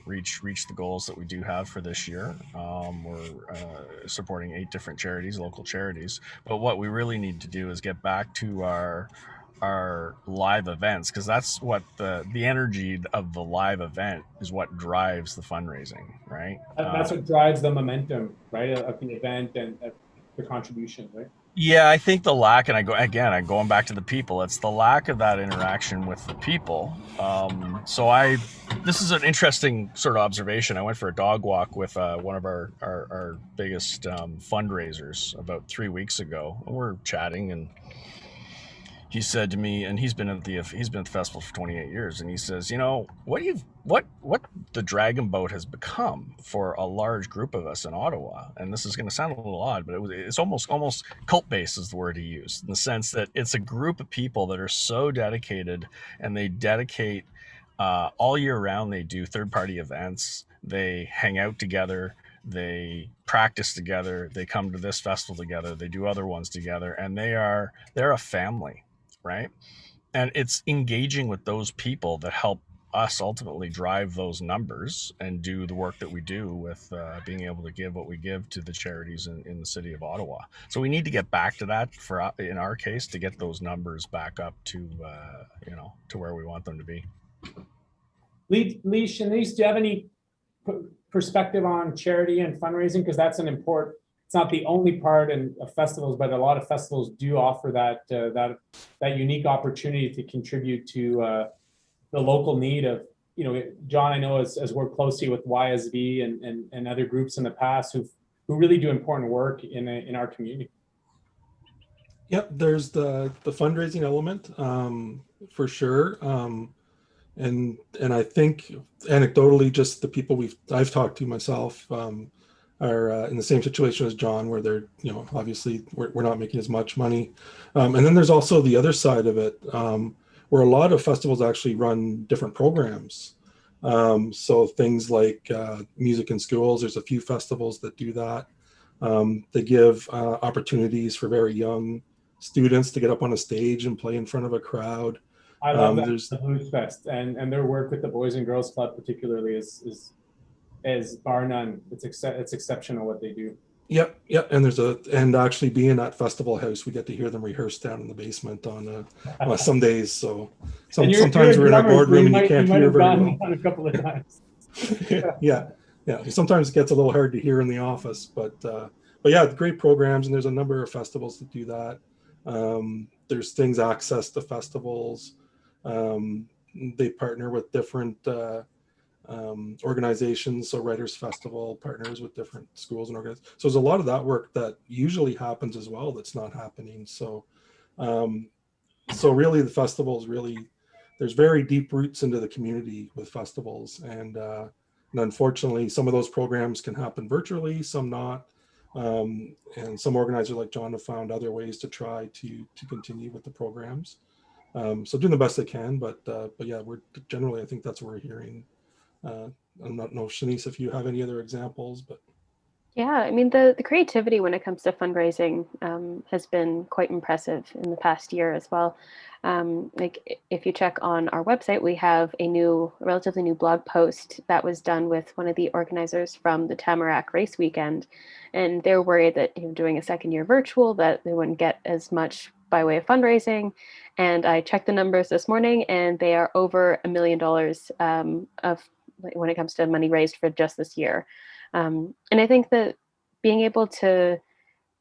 reach the goals that we do have for this year. We're supporting 8 different charities, local charities. But what we really need to do is get back to our live events, because that's what the energy of the live event is what drives the fundraising, right? That's what drives the momentum, right, of the event and the contribution, right? Yeah, I think the lack, and I'm going back to the people. It's the lack of that interaction with the people. This is an interesting sort of observation. I went for a dog walk with one of our biggest fundraisers about 3 weeks ago. We're chatting, and he said to me, and he's been at the festival for 28 years, and he says, what the Dragon Boat has become for a large group of us in Ottawa, and this is going to sound a little odd, but it's almost cult based is the word he used, in the sense that it's a group of people that are so dedicated, and they dedicate all year round. They do third party events, they hang out together, they practice together, they come to this festival together, they do other ones together, and they're a family, right? And it's engaging with those people that help us ultimately drive those numbers and do the work that we do with being able to give what we give to the charities in the city of Ottawa. So we need to get back to that in our case, to get those numbers back up to to where we want them to be. Lee, Shanice, do you have any perspective on charity and fundraising? Because that's it's not the only part of festivals, but a lot of festivals do offer that unique opportunity to contribute to the local need of, John, I know has worked closely with YSV and other groups in the past who really do important work in our community. Yep, there's the fundraising element, for sure. And I think anecdotally, just the people I've talked to myself are in the same situation as John, where they're, obviously we're not making as much money. And then there's also the other side of it, where a lot of festivals actually run different programs. So things like music in schools, there's a few festivals that do that. They give opportunities for very young students to get up on a stage and play in front of a crowd. I love that, the Blues Fest, and their work with the Boys and Girls Club particularly is bar none. It's exceptional what they do. Yep. And actually being at Festival House, we get to hear them rehearse down in the basement on some days. So sometimes we're in our boardroom and you can't hear very well. A couple of times. Yeah. Sometimes it gets a little hard to hear in the office, but yeah, great programs, and there's a number of festivals that do that. There's things access to festivals. They partner with different organizations. So Writers Festival partners with different schools and organizations. So there's a lot of that work that usually happens as well that's not happening. So really the festivals there's very deep roots into the community with festivals, and unfortunately some of those programs can happen virtually, some not. And some organizers like John have found other ways to try to continue with the programs. So doing the best they can, but yeah, we're generally, I think that's what we're hearing. I don't know, Shanice, if you have any other examples, but. Yeah, I mean, the creativity when it comes to fundraising has been quite impressive in the past year as well. Like if you check on our website, we have a relatively new blog post that was done with one of the organizers from the Tamarack Race Weekend. And they're worried that doing a second year virtual, that they wouldn't get as much by way of fundraising. And I checked the numbers this morning, and they are over $1 million when it comes to money raised for just this year. And I think that being able to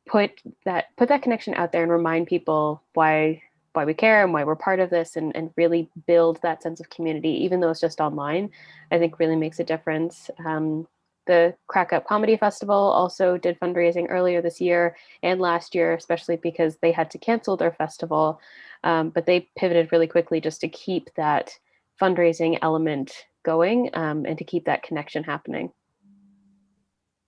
put that connection out there and remind people why we care and why we're part of this, and really build that sense of community, even though it's just online, I think really makes a difference. The Crack Up Comedy Festival also did fundraising earlier this year and last year, especially because they had to cancel their festival. But they pivoted really quickly just to keep that fundraising element going, and to keep that connection happening.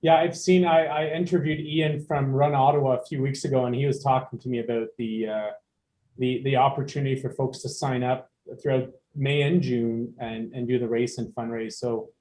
Yeah, I interviewed Ian from Run Ottawa a few weeks ago, and he was talking to me about the opportunity for folks to sign up throughout May and June and do the race and fundraise. So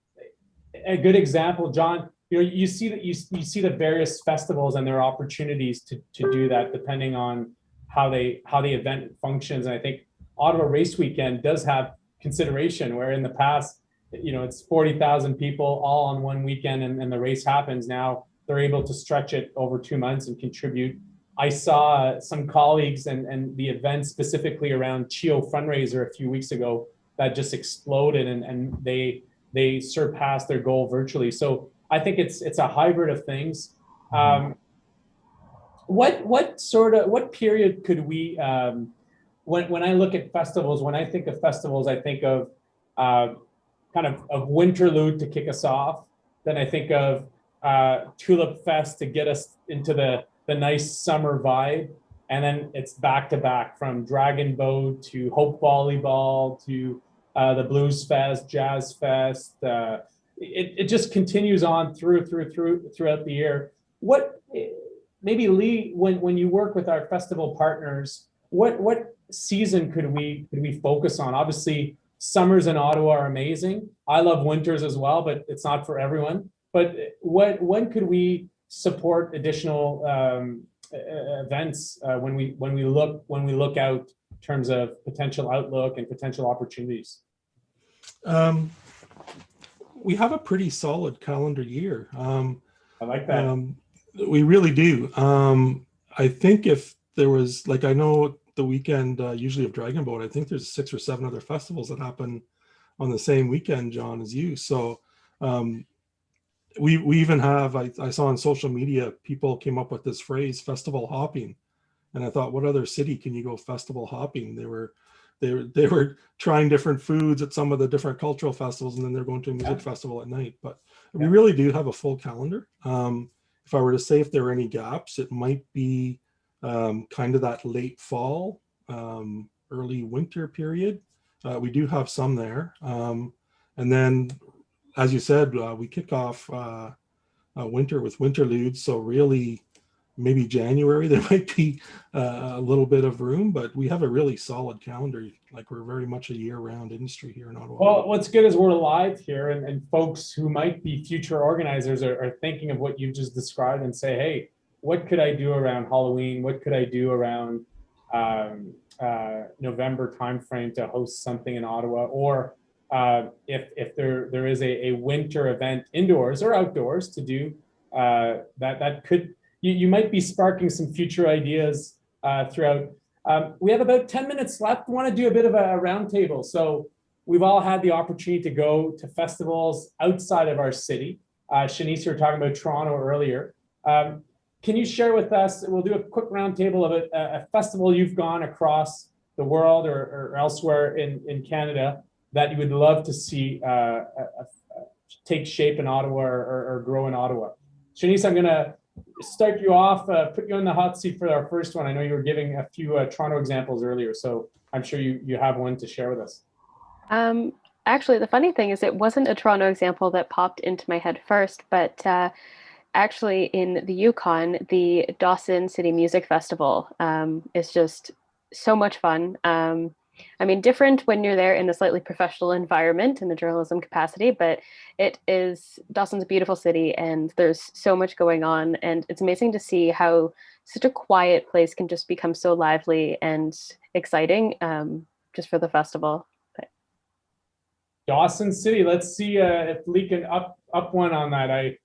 a good example, John, you see that you see the various festivals and their opportunities to do that depending on how the event functions. And I think Ottawa Race Weekend does have consideration, where in the past, it's 40,000 people all on one weekend and the race happens. Now they're able to stretch it over 2 months and contribute. I saw some colleagues and the event specifically around CHEO fundraiser a few weeks ago that just exploded, and they surpassed their goal virtually. So I think it's a hybrid of things. What period could we, when I look at festivals, when I think of festivals, I think of kind of Winterlude to kick us off. Then I think of Tulip Fest to get us into the nice summer vibe. And then it's back to back from Dragon Boat to Hope Volleyball to the Blues Fest, Jazz Fest. It just continues on throughout the year. What, maybe Lee, when you work with our festival partners, what season could we focus on? Obviously, summers in Ottawa are amazing. I love winters as well, but it's not for everyone. But when could we support additional events when we look out in terms of potential outlook and potential opportunities? We have a pretty solid calendar year. I like that. We really do. I think if there was, like, I know the weekend usually of Dragon Boat, I think there's 6 or 7 other festivals that happen on the same weekend, John, as you. So we even have, I saw on social media, people came up with this phrase, festival hopping. And I thought, what other city can you go festival hopping? They were trying different foods at some of the different cultural festivals, and then they're going to a music festival at night. But we really do have a full calendar. If I were to say if there are any gaps, it might be kind of that late fall, early winter period. We do have some there. And then, as you said, we kick off winter with Winterlude. So really, maybe January, there might be a little bit of room, but we have a really solid calendar. Like, we're very much a year-round industry here in Ottawa. Well, what's good is we're live here, and folks who might be future organizers are thinking of what you've just described and say, hey, what could I do around Halloween? What could I do around November timeframe to host something in Ottawa? Or if there is a winter event indoors or outdoors to do, that could, you might be sparking some future ideas throughout. We have about 10 minutes left. We want to do a bit of a roundtable. So we've all had the opportunity to go to festivals outside of our city. Shanice, you were talking about Toronto earlier. Can you share with us, we'll do a quick roundtable of a festival you've gone across the world or elsewhere in Canada that you would love to see take shape in Ottawa or grow in Ottawa. Shanice, I'm going to start you off, put you on the hot seat for our first one. I know you were giving a few Toronto examples earlier, so I'm sure you have one to share with us. Actually, the funny thing is it wasn't a Toronto example that popped into my head first, but actually in the Yukon, the Dawson City Music Festival is just so much fun. I mean, different when you're there in a slightly professional environment in the journalism capacity, but Dawson's a beautiful city and there's so much going on. And it's amazing to see how such a quiet place can just become so lively and exciting just for the festival. But Dawson City, let's see if Lee can up one on that. I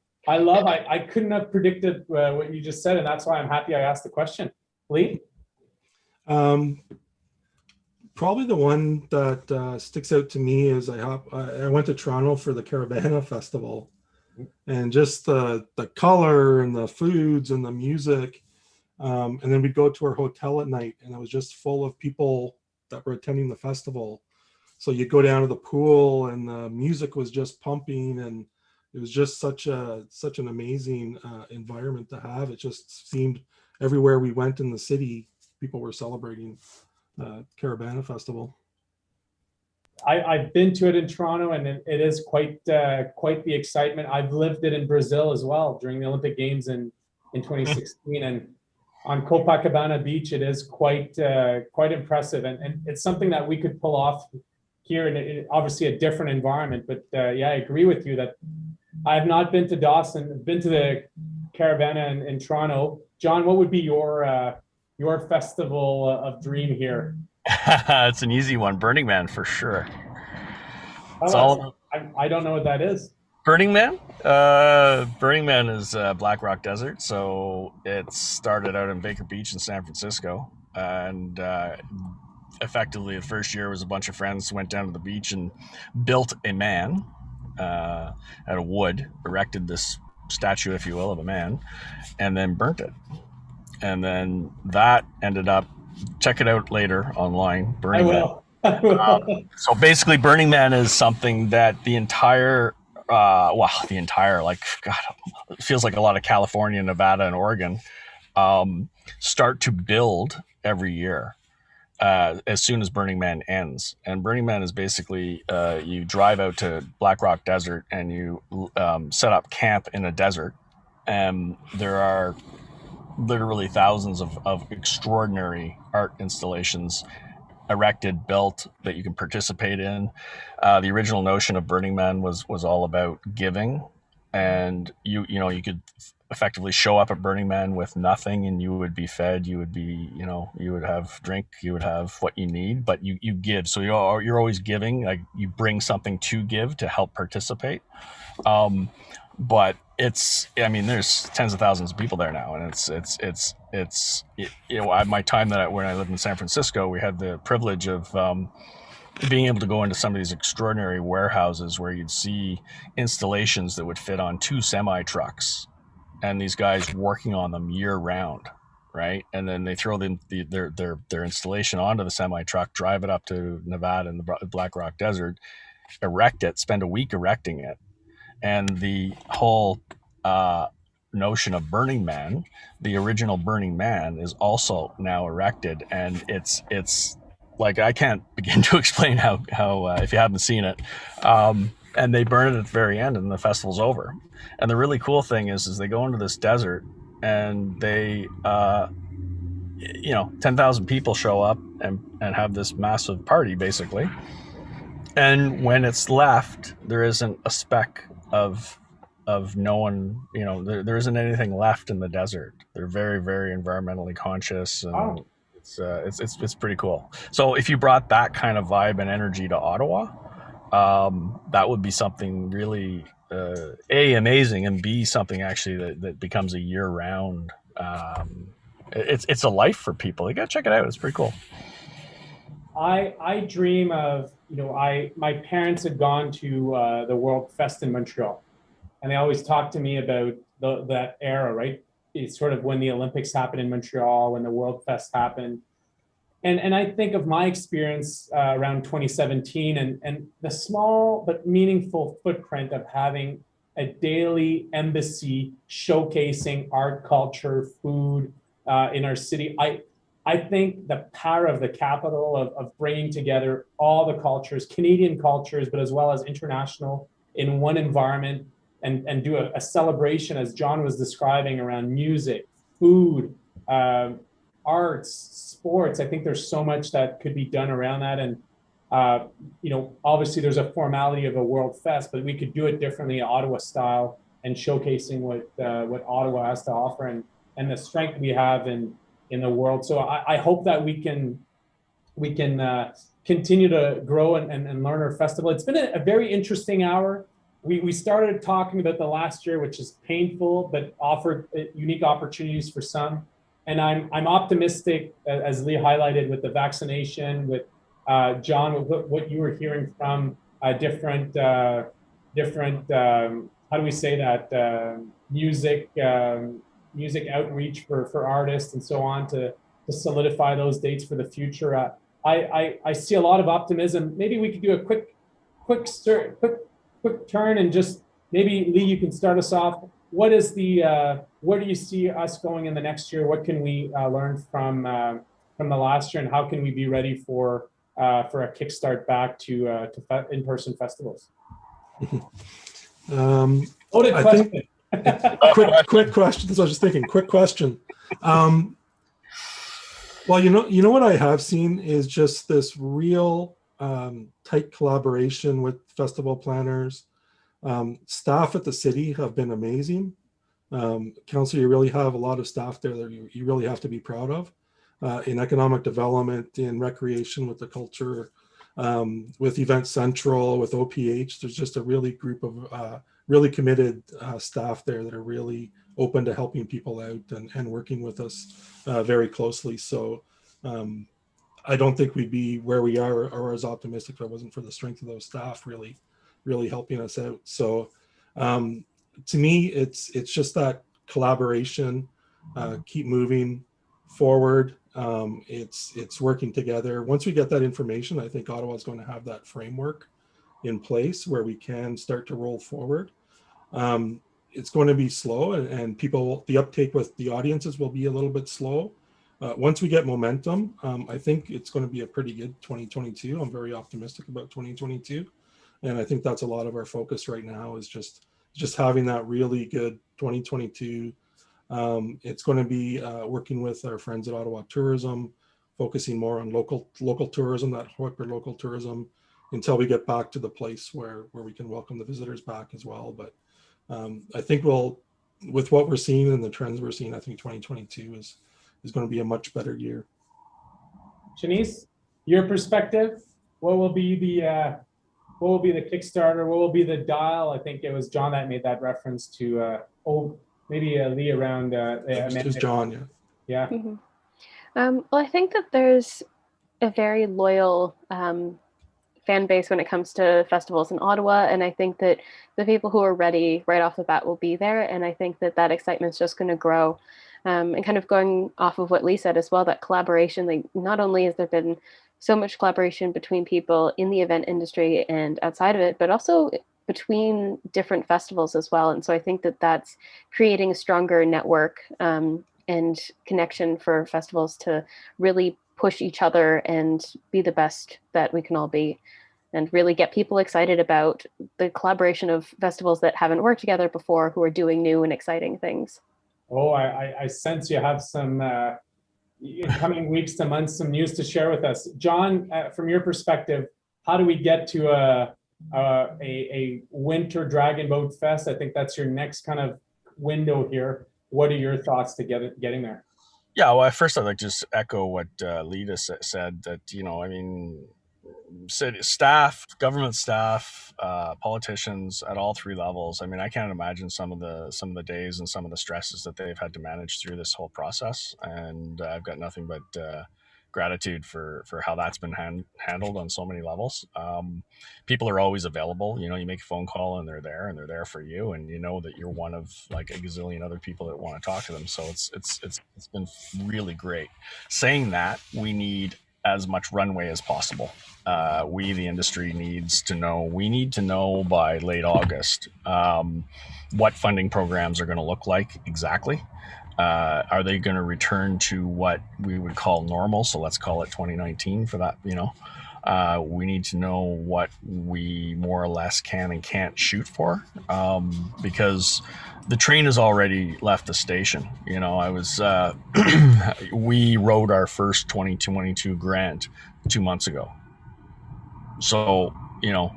couldn't have predicted what you just said, and that's why I'm happy I asked the question. Lee? Probably the one that sticks out to me is I went to Toronto for the Caravana Festival, and just the color and the foods and the music. And then we'd go to our hotel at night, and it was just full of people that were attending the festival. So you'd go down to the pool, and the music was just pumping, and it was just such an amazing environment to have. It just seemed everywhere we went in the city, people were celebrating Caravana Festival. I've been to it in Toronto, and it is quite the excitement. I've lived it in Brazil as well during the Olympic Games in 2016, and on Copacabana Beach, it is quite impressive, and it's something that we could pull off here in obviously a different environment. But yeah, I agree with you that I have not been to Dawson. I've been to the Caravana in Toronto. John, what would be your festival of dream here? It's an easy one. Burning Man for sure. It's all I don't know what that is. Burning Man. Burning Man is Black Rock Desert. So it started out in Baker Beach in San Francisco, and effectively the first year was a bunch of friends went down to the beach and built a man out of wood, erected this statue, if you will, of a man, and then burnt it. And then that ended up, check it out later online, Burning Man. So basically Burning Man is something that the entire, like, God, it feels like a lot of California, Nevada, and Oregon start to build every year as soon as Burning Man ends. And Burning Man is basically you drive out to Black Rock Desert and you set up camp in a desert. And there are literally thousands of extraordinary art installations erected, built, that you can participate in. The original notion of Burning Man was all about giving, and you could effectively show up at Burning Man with nothing, and you would be fed. You would be, you would have drink, you would have what you need, but you give. So you're always giving. Like, you bring something to give to help participate. But there's tens of thousands of people there now, and it's my time when I lived in San Francisco, we had the privilege of being able to go into some of these extraordinary warehouses where you'd see installations that would fit on 2 semi trucks, and these guys working on them year round, right? And then they throw their installation onto the semi truck, drive it up to Nevada and the Black Rock Desert, erect it, spend a week erecting it. And the whole notion of Burning Man, the original Burning Man, is also now erected, and it's like, I can't begin to explain how if you haven't seen it. And they burn it at the very end, and the festival's over. And the really cool thing is they go into this desert, and they 10,000 people show up and have this massive party, basically. And when it's left, there isn't a speck of no one, there isn't anything left in the desert. They're very, very environmentally conscious, and it's pretty cool. So if you brought that kind of vibe and energy to Ottawa, that would be something really A, amazing, and B, something actually that becomes a year round. It's a life for people. You gotta check it out. It's pretty cool. I dream of, my parents had gone to the World Fest in Montreal, and they always talked to me about that era, right? It's sort of when the Olympics happened in Montreal, when the World Fest happened. And I think of my experience around 2017 and the small but meaningful footprint of having a daily embassy showcasing art, culture, food in our city. I think the power of the capital of bringing together all the cultures, Canadian cultures, but as well as international, in one environment, and do a celebration, as John was describing, around music, food, arts, sports. I think there's so much that could be done around that. And, obviously there's a formality of a World Fest, but we could do it differently, Ottawa style, and showcasing what Ottawa has to offer and the strength we have in the world. So I hope that we can continue to grow and learn our festival. It's been a very interesting hour. We started talking about the last year, which is painful, but offered unique opportunities for some. And I'm optimistic, as Lee highlighted, with the vaccination, with John, with what you were hearing from different how do we say that, music outreach for artists and so on, to solidify those dates for the future. I see a lot of optimism. Maybe we could do a quick turn, and just maybe, Lee, you can start us off. What is where do you see us going in the next year? What can we learn from the last year, and how can we be ready for for a kickstart back to in-person festivals? Loaded I question. quick question. So I was just thinking, quick question. Well, you know what I have seen is just this real tight collaboration with festival planners. Staff at the city have been amazing. Council, you really have a lot of staff there that you really have to be proud of. In economic development, in recreation, with the culture, with Event Central, with OPH, there's just a really group of really committed staff there that are really open to helping people out and working with us very closely. So I don't think we'd be where we are or as optimistic if it wasn't for the strength of those staff really helping us out. So to me, it's just that collaboration, keep moving forward. It's working together. Once we get that information, I think Ottawa is going to have that framework in place where we can start to roll forward. It's going to be slow, and the uptake with the audiences will be a little bit slow. Once we get momentum, I think it's going to be a pretty good 2022. I'm very optimistic about 2022. And I think that's a lot of our focus right now is just having that really good 2022. It's going to be working with our friends at Ottawa Tourism, focusing more on local tourism, that hyper-local tourism, until we get back to the place where we can welcome the visitors back as well. But I think with what we're seeing and the trends we're seeing, I think 2022 is going to be a much better year. Shanice, your perspective, what will be the Kickstarter? What will be the dial? I think it was John that made that reference to, maybe Lee around. It was John, yeah. Yeah. Mm-hmm. Well, I think that there's a very loyal fan base when it comes to festivals in Ottawa, and I think that the people who are ready right off the bat will be there, and I think that excitement is just going to grow. And kind of going off of what Lee said as well, that collaboration, like not only has there been so much collaboration between people in the event industry and outside of it, but also between different festivals as well. And so I think that that's creating a stronger network and connection for festivals to really push each other and be the best that we can all be, and really get people excited about the collaboration of festivals that haven't worked together before, who are doing new and exciting things. Oh, I sense you have some in coming weeks to months, some news to share with us. John, from your perspective, how do we get to a winter Dragon Boat Fest? I think that's your next kind of window here. What are your thoughts to getting there? Yeah, well, first I'd like to just echo what Lita said, that, I mean, city staff, government staff, politicians at all three levels. I mean, I can't imagine some of the days and some of the stresses that they've had to manage through this whole process. And I've got nothing but gratitude for how that's been handled on so many levels. People are always available. You make a phone call and they're there for you, and that you're one of like a gazillion other people that want to talk to them. So it's been really great. Saying that, we need as much runway as possible. The industry needs to know. We need to know by late August what funding programs are going to look like exactly. Are they going to return to what we would call normal? So let's call it 2019 for that. We need to know what we more or less can and can't shoot for, because the train has already left the station. We wrote our first 2022 grant 2 months ago. So,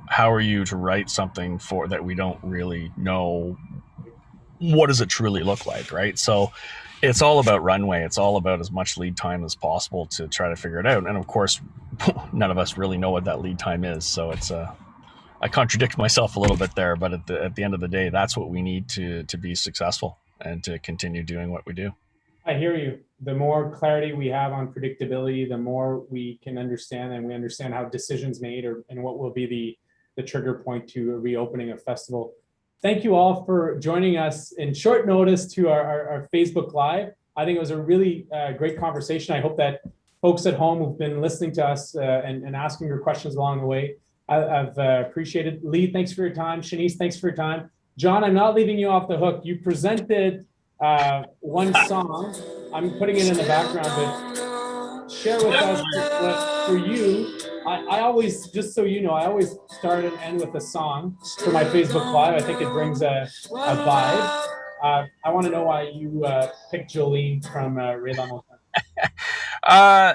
how are you to write something for that we don't really know? What does it truly look like, right? So it's all about runway. It's all about as much lead time as possible to try to figure it out. And of course, none of us really know what that lead time is. So it's I contradict myself a little bit there, but at the end of the day, that's what we need to be successful and to continue doing what we do. I hear you. The more clarity we have on predictability, the more we can understand, and we understand how decisions made and what will be the trigger point to a reopening of festival. Thank you all for joining us in short notice to our Facebook Live. I think it was a really great conversation. I hope that folks at home who've been listening to us and asking your questions along the way, I've appreciated. Lee, thanks for your time. Shanice, thanks for your time. John, I'm not leaving you off the hook. You presented one song. I'm putting it in the background, but share with us what for you I always, just so you know, I always start and end with a song for my Facebook Live. I think it brings a vibe. I want to know why you picked Jolene from Ray LaMontagne.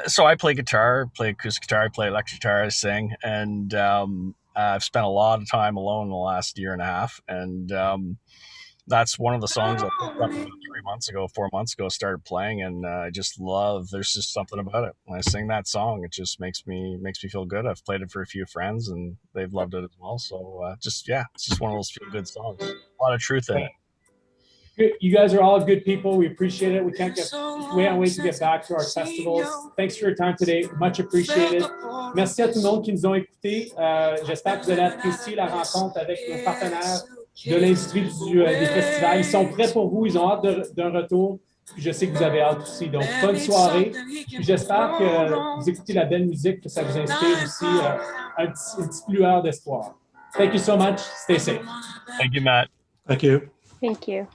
So I play guitar, play acoustic guitar, I play electric guitar, I sing, and I've spent a lot of time alone in the last year and a half, and that's one of the songs I picked up about 4 months ago, started playing, and I just love. There's just something about it. When I sing that song, it just makes me feel good. I've played it for a few friends, and they've loved it as well. So it's just one of those feel good songs. A lot of truth in it. Good. You guys are all good people. We appreciate it. We can't wait to get back to our festivals. Thanks for your time today. Much appreciated. Merci à tout le monde qui nous ont écoutés. J'espère que vous allez apprécier la rencontre avec nos partenaires de l'industrie des festivals. Ils sont prêts pour vous. Ils ont hâte d'un retour. Puis je sais que vous avez hâte aussi. Donc, bonne soirée. Puis j'espère que vous écoutez la belle musique, que ça vous inspire aussi une petite lueur d'espoir. Thank you so much. Stay safe. Thank you, Matt. Thank you. Thank you.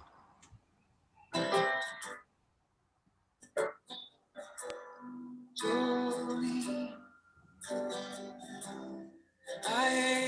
I